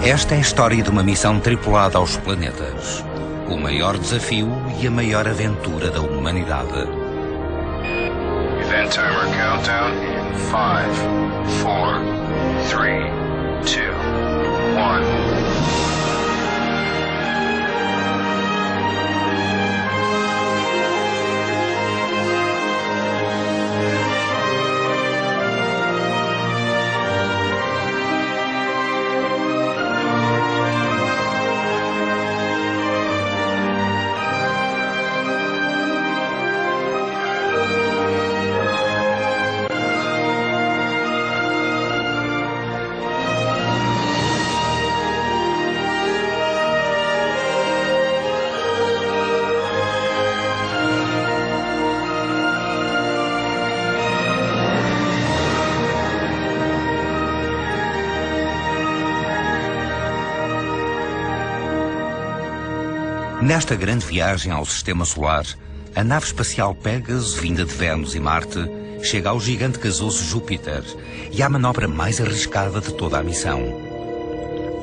Esta é a história de uma missão tripulada aos planetas. O maior desafio e a maior aventura da humanidade. Event timer countdown in 5, 4, 3, 2, 1. Nesta grande viagem ao sistema solar, a nave espacial Pegasus, vinda de Vênus e Marte, chega ao gigante gasoso Júpiter e à manobra mais arriscada de toda a missão.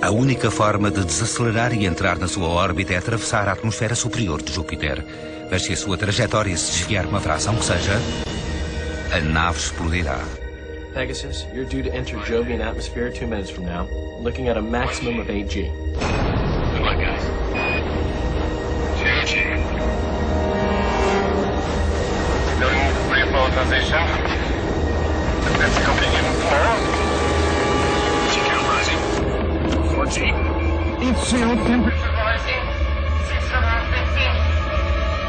A única forma de desacelerar e entrar na sua órbita é atravessar a atmosfera superior de Júpiter. Mas se a sua trajetória se desviar uma fração que seja, a nave explodirá. Pegasus, you're due to enter Jovian atmosphere 2 minutes from now, looking at a maximum of 8G. Good luck, guys. 2G. Signaling rainfall transition. Let's continue. 4. G count rising. 4G. Infield temperature rising. 650.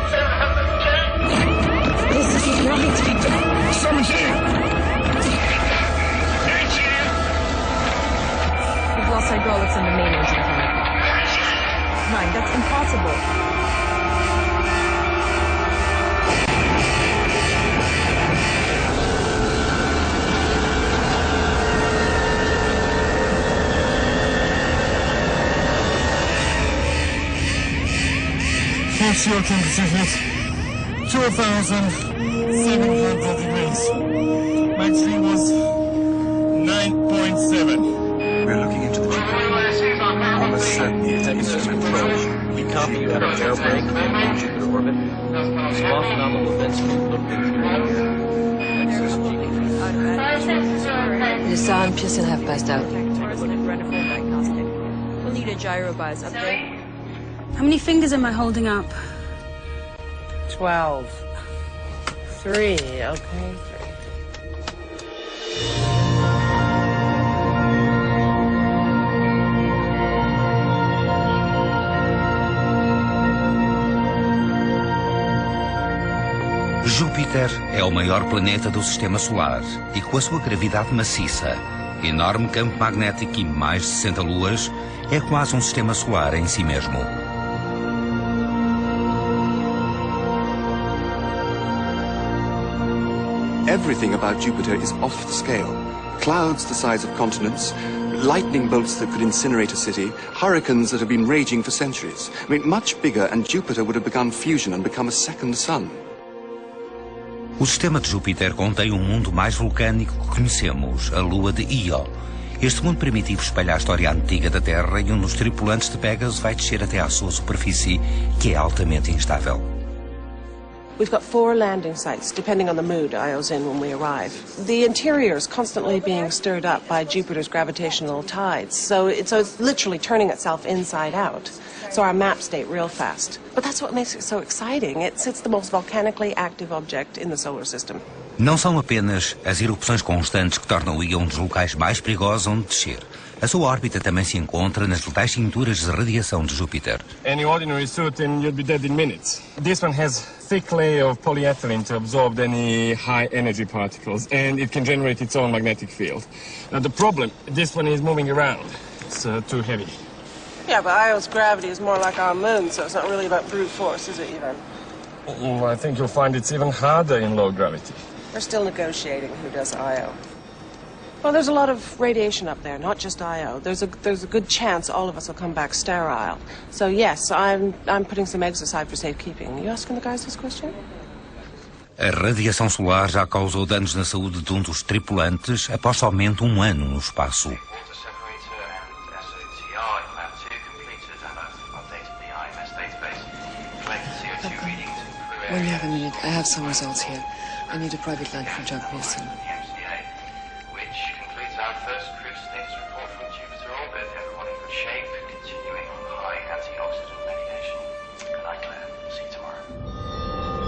710. This is gravity. Someone's here. 8G. We've lost hydraulics on the main engine plant. Fine, that's impossible. Fuel temperature hit 2,700 degrees. Maximum was 9.7. We're looking into the Jupiter. Almost certainly it's Pegasus control. We copy you at our air brake and Jupiter orbit. Small phenomenal events Les Sarah and Pearson have passed out. We'll need a gyro buzz update. How many fingers am I holding up? 12. 3, okay, 3. Júpiter é o maior planeta do sistema solar e, com a sua gravidade maciça, enorme campo magnético e mais de 60 luas, é quase um sistema solar em si mesmo. Everything about Jupiter is off the scale. Clouds the size of continents, lightning bolts that could incinerate a city, hurricanes that have been raging for centuries. I mean, much bigger, and Jupiter would have begun fusion and become a second sun. O sistema de Júpiter contém um mundo mais vulcânico que conhecemos, a lua de Io. Este mundo primitivo espelha a história antiga da Terra e um dos tripulantes de Pegasus vai descer até à sua superfície, que é altamente instável. We've got 4 landing sites, depending on the mood Io's in when we arrive. The interior is constantly being stirred up by Jupiter's gravitational tides, so it's literally turning itself inside out. So our maps date real fast. But that's what makes it so exciting. It's the most volcanically active object in the solar system. Não são apenas as erupções constantes que tornam Io um dos locais mais perigosos onde descer. A sua órbita também se encontra nas letais cinturas de radiação de Júpiter. Any ordinary suit and you'd be dead in minutes. This one has thick layer of polyethylene to absorb any high energy particles, and it can generate its own magnetic field. Now the problem, this one is moving around. It's too heavy. Yeah, but Io's gravity is more like our moon, so it's not really about brute force, is it, even? I think you'll find it's even harder in low gravity. We're still negotiating who does Io. Well, there's a lot of radiation up there, not just Io. There's a good chance all of us will come back sterile. So yes, I'm putting some eggs aside for safekeeping. You asking the guys this question? A radiação solar já causou danos na saúde de um dos tripulantes após somente um ano no espaço. Capcom, when you have a minute, I have some results here. I need a private line from John Pearson. Which concludes our first cruise status report from Jupiter orbit. Everyone in good shape, continuing on high antioxidant medication. Good night, Claire. See you tomorrow.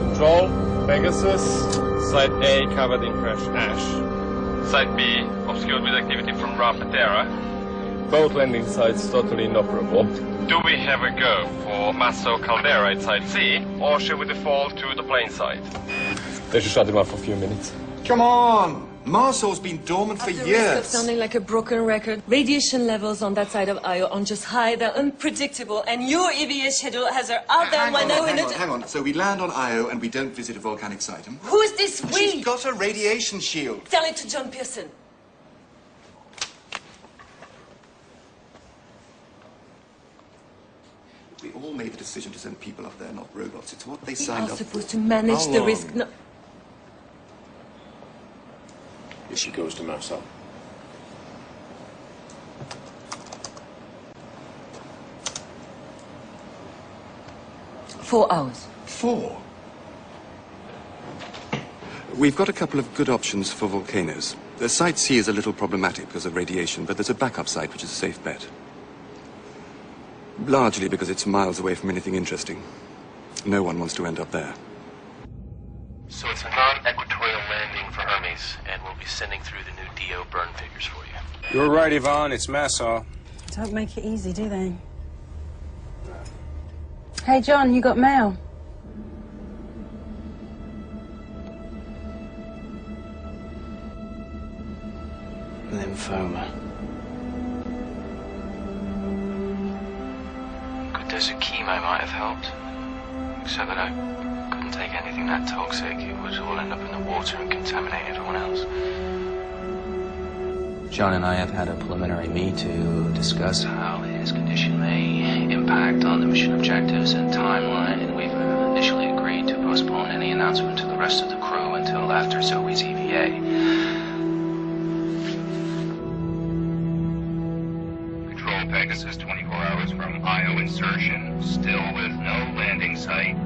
Control, Pegasus. Site A covered in crash ash. Site B obscured with activity from Rapatera. Both landing sites totally inoperable. Do we have a go for Masso Caldera at Site C, or should we default to the plane site? They should shut him off for a few minutes. Come on! Marsor's been dormant for At the years. risk of sounding like a broken record, radiation levels on that side of Io are just high, they're unpredictable, and your EVA schedule has her out there Hang on. So we land on Io and we don't visit a volcanic site. Who's this we? She's got a radiation shield. Tell it to John Pearson. We all made the decision to send people up there, not robots. It's what they We signed are up supposed for. to manage How the long? risk. No. Here she goes to Marcel. Four hours. 4? We've got a couple of good options for volcanoes. The Site C is a little problematic because of radiation, but there's a backup site which is a safe bet. Largely because it's miles away from anything interesting. No one wants to end up there. So it's a non-equatorial landing for Hermes, and we'll be sending through the new DO burn figures for you. You're right, Yvonne. It's Massau. Don't make it easy, do they? Hey, John, you got mail? Lymphoma. Good dose of chemo might have helped. Except that I couldn't take anything that toxic. It would all end up in the water and contaminate everyone else. John and I have had a preliminary meet to discuss how his condition may impact on the mission objectives and timeline, and we've initially agreed to postpone any announcement to the rest of the crew until after Zoe's EVA. Control Pegasus, 24 hours from Io insertion, still with no landing site.